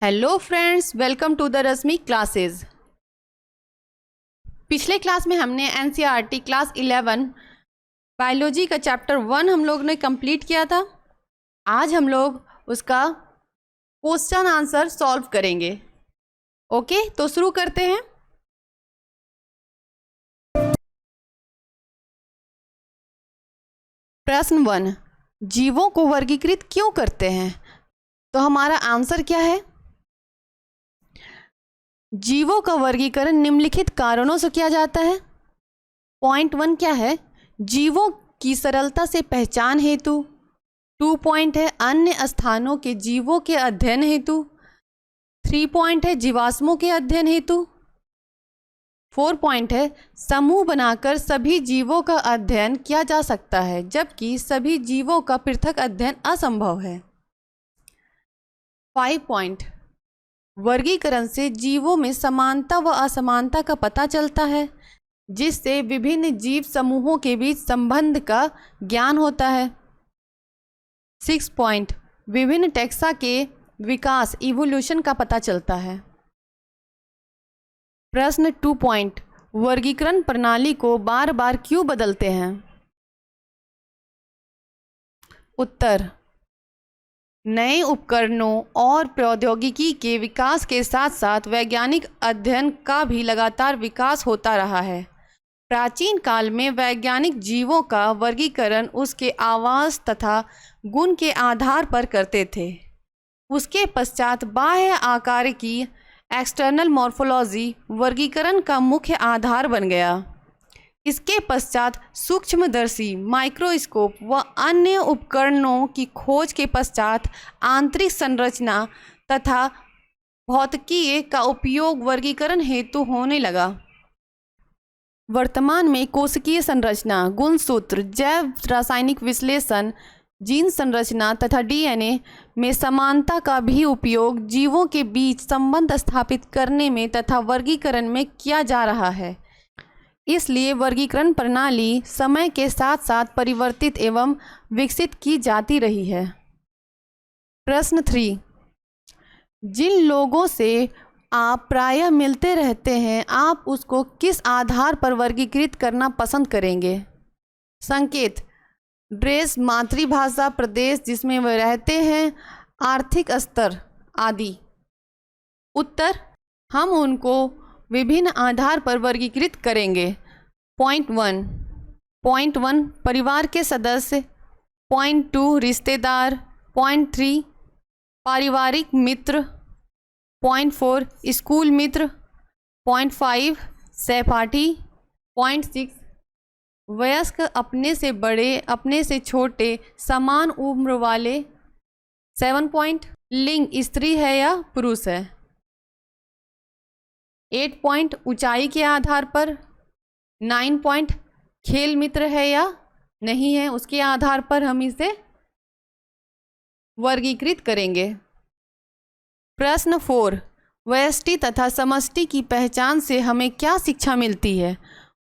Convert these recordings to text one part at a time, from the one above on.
Hello friends, welcome to the Rashmi classes. पिछले class में हमने एनसीईआरटी क्लास 11 बायोलॉजी का चैप्टर 1 हम लोग ने कंप्लीट किया था। आज हम लोग उसका क्वेश्चन आंसर सॉल्व करेंगे। ओके, तो शुरू करते हैं। प्रश्न 1, जीवों को वर्गीकृत क्यों करते हैं? तो हमारा आंसर क्या है? जीवों का वर्गीकरण निम्नलिखित कारणों से किया जाता है। पॉइंट 1 क्या है? जीवों की सरलता से पहचान हेतु। 2 पॉइंट है अन्य स्थानों के जीवों के अध्ययन हेतु। 3 पॉइंट है जीवाश्मों के अध्ययन हेतु। 4 पॉइंट है समूह बनाकर सभी जीवों का अध्ययन किया जा सकता है, जबकि सभी जीवों का पृथक अध्ययन असंभव है। 5 पॉइंट, वर्गीकरण से जीवों में समानता व असमानता का पता चलता है, जिससे विभिन्न जीव समूहों के बीच संबंध का ज्ञान होता है। 6 पॉइंट, विभिन्न टैक्सा के विकास इवोल्यूशन का पता चलता है। प्रश्न 2 पॉइंट, वर्गीकरण प्रणाली को बार बार क्यों बदलते हैं? उत्तर, नए उपकरणों और प्रौद्योगिकी के विकास के साथ साथ वैज्ञानिक अध्ययन का भी लगातार विकास होता रहा है। प्राचीन काल में वैज्ञानिक जीवों का वर्गीकरण उसके आवास तथा गुण के आधार पर करते थे। उसके पश्चात बाह्य आकार की एक्सटर्नल मॉर्फोलॉजी वर्गीकरण का मुख्य आधार बन गया। इसके पश्चात सूक्ष्मदर्शी, माइक्रोस्कोप व अन्य उपकरणों की खोज के पश्चात आंतरिक संरचना तथा भौतिकी का उपयोग वर्गीकरण हेतु होने लगा। वर्तमान में कोशिकीय संरचना, गुणसूत्र, जैव रासायनिक विश्लेषण, जीन संरचना तथा डीएनए में समानता का भी उपयोग जीवों के बीच संबंध स्थापित करने में तथा वर्गीकरण में किया जा रहा है। इसलिए वर्गीकरण प्रणाली समय के साथ साथ परिवर्तित एवं विकसित की जाती रही है। प्रश्न 3, जिन लोगों से आप प्रायः मिलते रहते हैं, आप उसको किस आधार पर वर्गीकृत करना पसंद करेंगे? संकेत: ड्रेस, मातृभाषा, प्रदेश जिसमें वे रहते हैं, आर्थिक स्तर आदि। उत्तर, हम उनको विभिन्न आधार पर वर्गीकृत करेंगे। पॉइंट 1, परिवार के सदस्य। पॉइंट 2, रिश्तेदार। पॉइंट 3, पारिवारिक मित्र। पॉइंट 4, स्कूल मित्र। पॉइंट 5, सहपाठी। पॉइंट 6, वयस्क, अपने से बड़े, अपने से छोटे, समान उम्र वाले। 7 पॉइंट, लिंग स्त्री है या पुरुष है। 8 पॉइंट, ऊंचाई के आधार पर। 9 पॉइंट, खेल मित्र है या नहीं है, उसके आधार पर हम इसे वर्गीकृत करेंगे। प्रश्न 4, व्यष्टि तथा समष्टि की पहचान से हमें क्या शिक्षा मिलती है?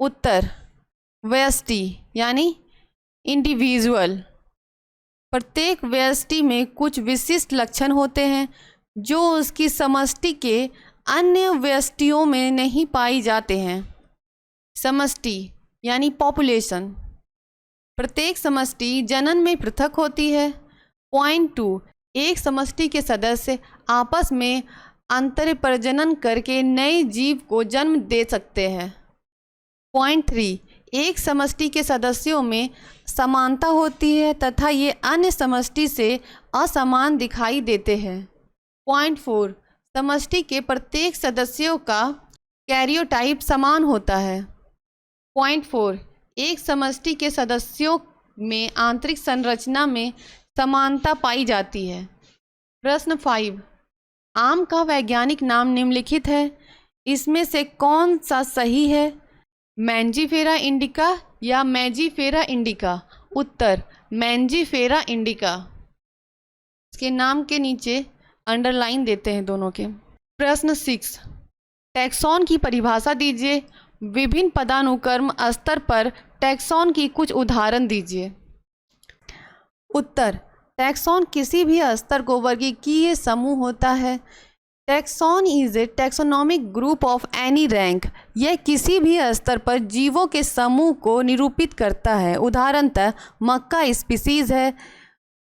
उत्तर, व्यष्टि यानी इंडिविजुअल। प्रत्येक व्यष्टि में कुछ विशिष्ट लक्षण होते हैं जो उसकी समष्टि के अन्य व्यष्टियों में नहीं पाई जाते हैं। समष्टि यानी पॉपुलेशन। प्रत्येक समष्टि जनन में पृथक होती है। पॉइंट 2, एक समष्टि के सदस्य आपस में अंतर प्रजनन करके नए जीव को जन्म दे सकते हैं। पॉइंट 3, एक समष्टि के सदस्यों में समानता होती है तथा ये अन्य समष्टि से असमान दिखाई देते हैं। पॉइंट 4, समष्टि के प्रत्येक सदस्यों का कैरियोटाइप समान होता है। पॉइंट 4, एक समष्टि के सदस्यों में आंतरिक संरचना में समानता पाई जाती है। प्रश्न 5, आम का वैज्ञानिक नाम निम्नलिखित है, इसमें से कौन सा सही है? मैंजीफेरा इंडिका या मैजीफेरा इंडिका? उत्तर, मैंजीफेरा इंडिका। इसके नाम के नीचे अंडरलाइन देते हैं दोनों के। प्रश्न 6, टैक्सॉन की परिभाषा दीजिए। विभिन्न पदानुक्रम स्तर पर टैक्सॉन की कुछ उदाहरण दीजिए। उत्तर, टैक्सॉन किसी भी स्तर को वर्गीकीय समूह होता है taxon is a taxonomic group of any rank. यह किसी भी स्तर पर जीवों के समूह को निरूपित करता है। उदाहरणतः मक्का स्पीसीज है,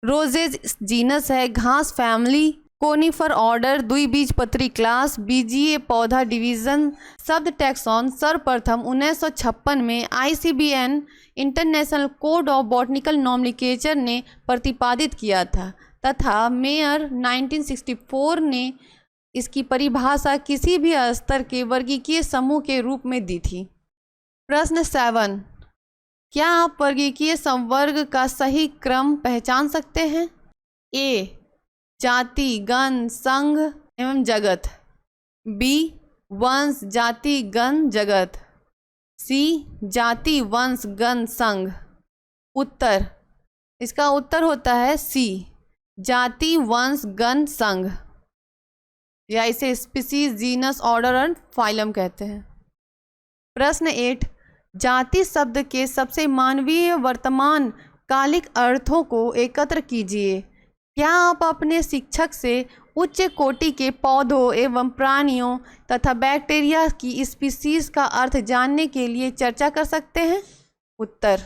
रोजेज जीनस है, घास फैमिली, कोनिफर ऑर्डर, द्विबीजपत्री क्लास, बीजीय पौधा डिवीजन। शब्द टैक्सॉन सर्वप्रथम 1956 में ICBN international code of botanical nomenclature ने प्रतिपादित किया था तथा मेयर 1964 ने इसकी परिभाषा किसी भी स्तर के वर्गीकीय समूह के रूप में दी थी। प्रश्न 7, क्या आप वर्गीकीय संवर्ग का सही क्रम पहचान सकते हैं? A जाति, गण, संघ एवं जगत। B वंश, जाति, गण, जगत। C जाति, वंश, गण, संघ। उत्तर, इसका उत्तर होता है C जाति, वंश, गण, संघ, या इसे species, genus, order and phylum कहते हैं। प्रश्न 8, जाति शब्द के सबसे मानवीय वर्तमान कालिक अर्थों को एकत्र कीजिए। क्या आप अपने शिक्षक से उच्च कोटि के पौधों एवं प्राणियों तथा बैक्टीरिया की स्पीसीज का अर्थ जानने के लिए चर्चा कर सकते हैं? उत्तर,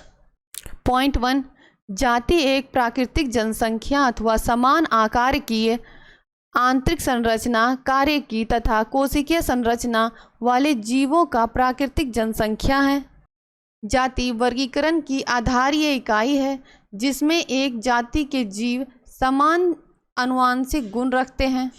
पॉइंट 1, जाति एक प्राकृतिक जनसंख्या अथवा समान आकार की, आंतरिक संरचना, कार्य की तथा कोशिकीय संरचना वाले जीवों का प्राकृतिक जनसंख्या है। जाति वर्गीकरण की आधारीय इकाई है जिसमें एक जाति के जीव समान आनुवंशिक गुण रखते हैं।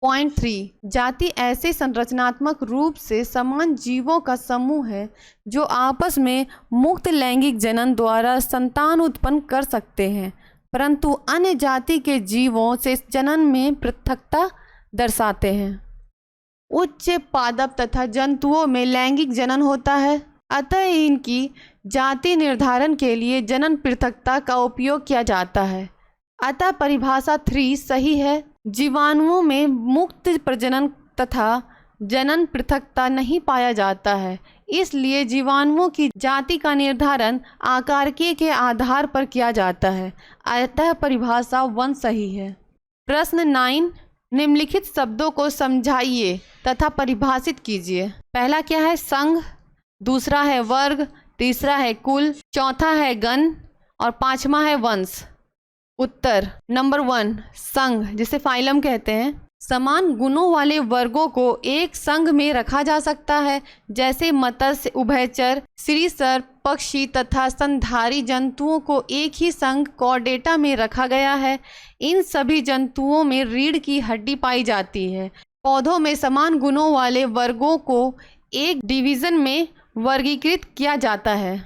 पॉइंट 3, जाति ऐसे संरचनात्मक रूप से समान जीवों का समूह है जो आपस में मुक्त लैंगिक जनन द्वारा संतान उत्पन्न कर सकते हैं, परंतु अन्य जाति के जीवों से जनन में पृथकता दर्शाते हैं। उच्च पादप तथा जंतुओं में लैंगिक जनन होता है, अतः इनकी जाति निर्धारण के लिए जनन पृथकता का उपयोग किया जाता है। अतः परिभाषा 3 सही है। जीवाणुओं में मुक्त प्रजनन तथा जनन पृथकता नहीं पाया जाता है, इसलिए जीवाणुओं की जाति का निर्धारण आकारकीय के आधार पर किया जाता है। अतः परिभाषा 1 सही है। प्रश्न 9, निम्नलिखित शब्दों को समझाइए तथा परिभाषित कीजिए। पहला क्या है? संघ, दूसरा है वर्ग, तीसरा है कुल, चौथा है गण और पांचवा है वंश। उत्तर, नंबर 1 संघ, जिसे फाइलम कहते हैं। समान गुणों वाले वर्गों को एक संघ में रखा जा सकता है, जैसे मत्स्य, उभयचर, श्रीसर्प, पक्षी तथा स्तनधारी जंतुओं को एक ही संघ कॉर्डेटा में रखा गया है। इन सभी जंतुओं में रीढ़ की हड्डी पाई जाती है। पौधों में समान गुणों वाले वर्गों को एक डिवीजन में वर्गीकृत किया जाता है।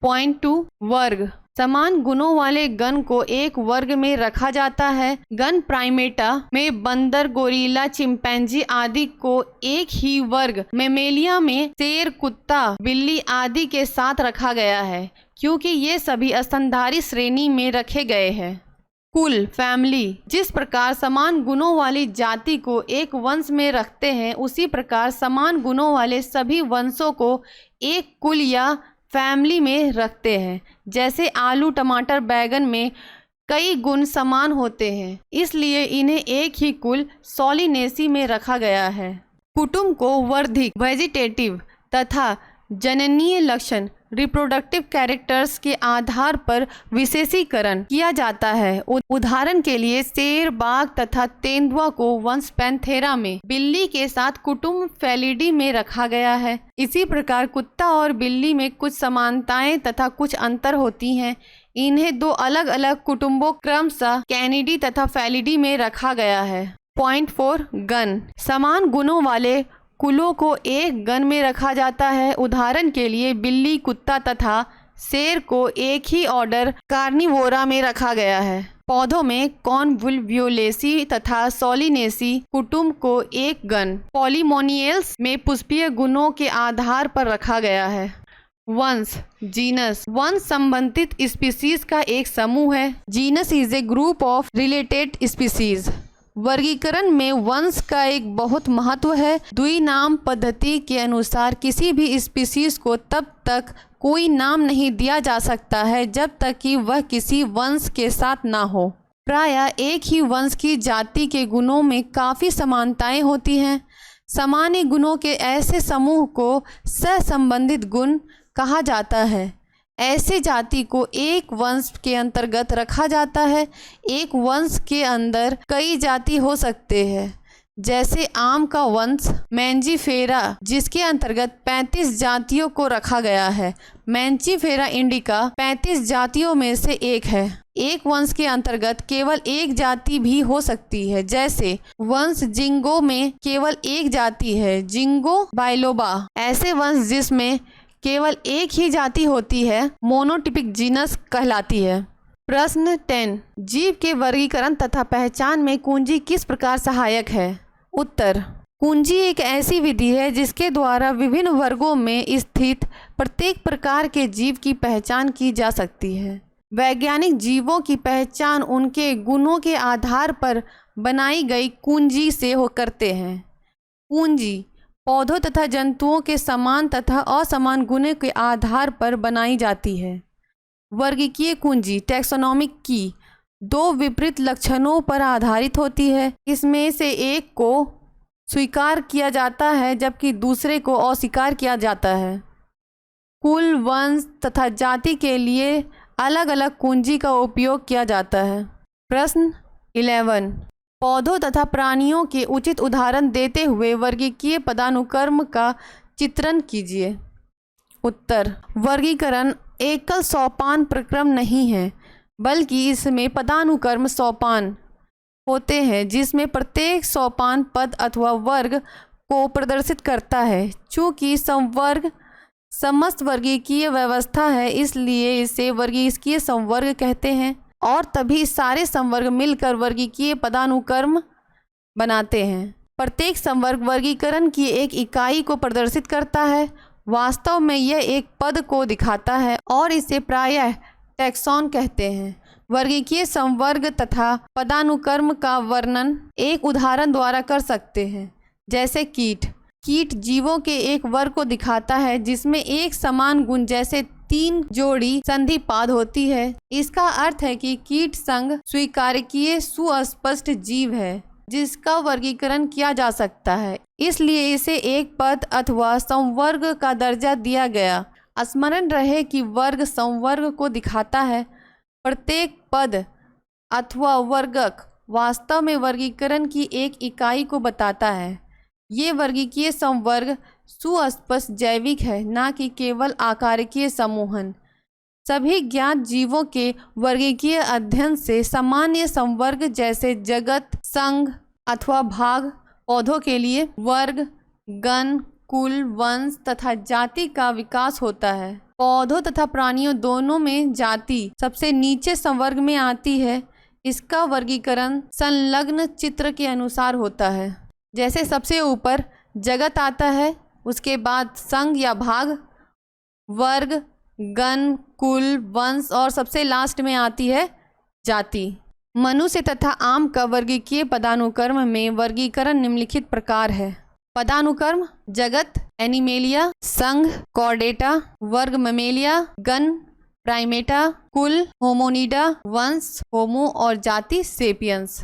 पॉइंट 2, वर्ग, समान गुणों वाले गण को एक वर्ग में रखा जाता है। गण प्राइमेटा में बंदर, गोरिल्ला, चिंपैंजी आदि को एक ही वर्ग, मेमेलिया में शेर, कुत्ता, बिल्ली आदि के साथ रखा गया है, क्योंकि ये सभी स्तनधारी श्रेणी में रखे गए हैं। कुल, फैमिली, जिस प्रकार समान गुणों वाली जाति को एक वंश में रखते हैं, उसी प्रकार समान गुणों वाले सभी वंशों को एक कुल या फैमिली में रखते हैं। जैसे आलू, टमाटर, बैगन में कई गुण समान होते हैं, इसलिए इन्हें एक ही कुल सोलिनेसी में रखा गया है। कुटुंब को वर्धिक, वेजिटेटिव तथा जननीय लक्षण, रिप्रोडक्टिव कैरेक्टर्स के आधार पर विशेषीकरण किया जाता है। उदाहरण के लिए शेर, बाघ तथा तेंदुआ को वंश पैंथेरा में, बिल्ली के साथ कुटुंब फेलिडी में रखा गया है। इसी प्रकार कुत्ता और बिल्ली में कुछ समानताएं तथा कुछ अंतर होती हैं। इन्हें 2 अलग अलग कुटुंबों क्रमशः कैनिडी तथा फेलिडी में रखा गया है। पॉइंट 4, गण, समान गुणों वाले कुलों को एक गण में रखा जाता है। उदाहरण के लिए बिल्ली, कुत्ता तथा शेर को एक ही ऑर्डर कार्निवोरा में रखा गया है। पौधों में कॉन्वोल्यूलेसी तथा सोलिनेसी कुटुंब को एक गण, पॉलीमोनियल्स में पुष्पीय गुणों के आधार पर रखा गया है। वंश, जीनस, वंश संबंधित स्पीसीज का एक समूह है। Genus is a group of related species. वर्गीकरण में वंश का एक बहुत महत्व है। द्विनाम पद्धति के अनुसार किसी भी स्पीसीज को तब तक कोई नाम नहीं दिया जा सकता है जब तक कि वह किसी वंश के साथ ना हो। प्रायः एक ही वंश की जाति के गुणों में काफ़ी समानताएं होती हैं। सामान्य गुणों के ऐसे समूह को सहसंबंधित गुण कहा जाता है। ऐसे जाति को एक वंश के अंतर्गत रखा जाता है। एक वंश के अंदर कई जाति हो सकते हैं, जैसे आम का वंश मैंजीफेरा, जिसके अंतर्गत 35 जातियों को रखा गया है। मैंजीफेरा इंडिका 35 जातियों में से एक है। एक वंश के अंतर्गत केवल एक जाति भी हो सकती है, जैसे वंश जिंगो में केवल एक जाति है, जिंगो बाइलोबा। ऐसे वंश जिसमें केवल एक ही जाति होती है मोनोटिपिक जीनस कहलाती है। प्रश्न 10, जीव के वर्गीकरण तथा पहचान में कुंजी किस प्रकार सहायक है? उत्तर, कुंजी एक ऐसी विधि है जिसके द्वारा विभिन्न वर्गों में स्थित प्रत्येक प्रकार के जीव की पहचान की जा सकती है। वैज्ञानिक जीवों की पहचान उनके गुणों के आधार पर बनाई गई कुंजी से करते हैं। कुंजी पौधों तथा जंतुओं के समान तथा असमान गुणों के आधार पर बनाई जाती है। वर्गीकीय कुंजी टैक्सोनॉमिक की दो विपरीत लक्षणों पर आधारित होती है। इसमें से एक को स्वीकार किया जाता है जबकि दूसरे को अस्वीकार किया जाता है। कुल, वंश तथा जाति के लिए अलग अलग कुंजी का उपयोग किया जाता है। प्रश्न 11, पौधों तथा प्राणियों के उचित उदाहरण देते हुए वर्गीकीय पदानुक्रम का चित्रण कीजिए। उत्तर, वर्गीकरण एकल सोपान प्रक्रम नहीं है, बल्कि इसमें पदानुक्रम सोपान होते हैं जिसमें प्रत्येक सोपान पद अथवा वर्ग को प्रदर्शित करता है। चूँकि संवर्ग समस्त वर्गीकीय व्यवस्था है, इसलिए इसे वर्गीकीय संवर्ग कहते हैं और तभी सारे संवर्ग मिलकर वर्गीकीय पदानुक्रम बनाते हैं। प्रत्येक संवर्ग वर्गीकरण की एक इकाई को प्रदर्शित करता है। वास्तव में यह एक पद को दिखाता है और इसे प्रायः टैक्सॉन कहते हैं। वर्गीकीय संवर्ग तथा पदानुक्रम का वर्णन एक उदाहरण द्वारा कर सकते हैं, जैसे कीट। कीट जीवों के एक वर्ग को दिखाता है जिसमें एक समान गुण जैसे 3 जोड़ी संधिपाद होती है। इसका अर्थ है कि कीट संघ स्वीकार्य सुस्पष्ट जीव है जिसका वर्गीकरण किया जा सकता है, इसलिए इसे एक पद अथवा संवर्ग का दर्जा दिया गया। स्मरण रहे कि वर्ग संवर्ग को दिखाता है। प्रत्येक पद अथवा वर्गक वास्तव में वर्गीकरण की एक इकाई को बताता है। ये वर्गीकीय संवर्ग सुस्पष्ट जैविक है, ना कि केवल आकारिकीय समूहन। सभी ज्ञात जीवों के वर्गीकीय अध्ययन से सामान्य संवर्ग जैसे जगत, संघ अथवा भाग, पौधों के लिए वर्ग, गण, कुल, वंश तथा जाति का विकास होता है। पौधों तथा प्राणियों दोनों में जाति सबसे नीचे संवर्ग में आती है। इसका वर्गीकरण संलग्न चित्र के अनुसार होता है, जैसे सबसे ऊपर जगत आता है, उसके बाद संघ या भाग, वर्ग, गण, कुल, वंश और सबसे लास्ट में आती है जाति। मनुष्य तथा आम का वर्गीकीय पदानुक्रम में वर्गीकरण निम्नलिखित प्रकार है। पदानुक्रम जगत एनिमेलिया, संघ कॉर्डेटा, वर्ग ममेलिया, गण प्राइमेटा, कुल होमोनिडा, वंश होमो और जाति सेपियंस।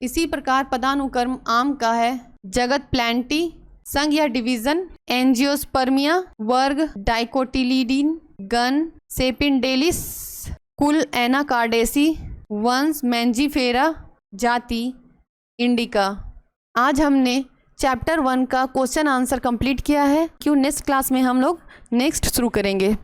इसी प्रकार पदानुक्रम आम का है जगत प्लांटी, संघ या डिवीजन एंजियोस्पर्मिया, वर्ग डाइकोटिलीडीन, गण सेपिनडेलिस, कुल एनाकार्डेसी, वंश मैंजीफेरा, जाति इंडिका। आज हमने चैप्टर 1 का क्वेश्चन आंसर कंप्लीट किया है। क्यों नेक्स्ट क्लास में हम लोग नेक्स्ट शुरू करेंगे।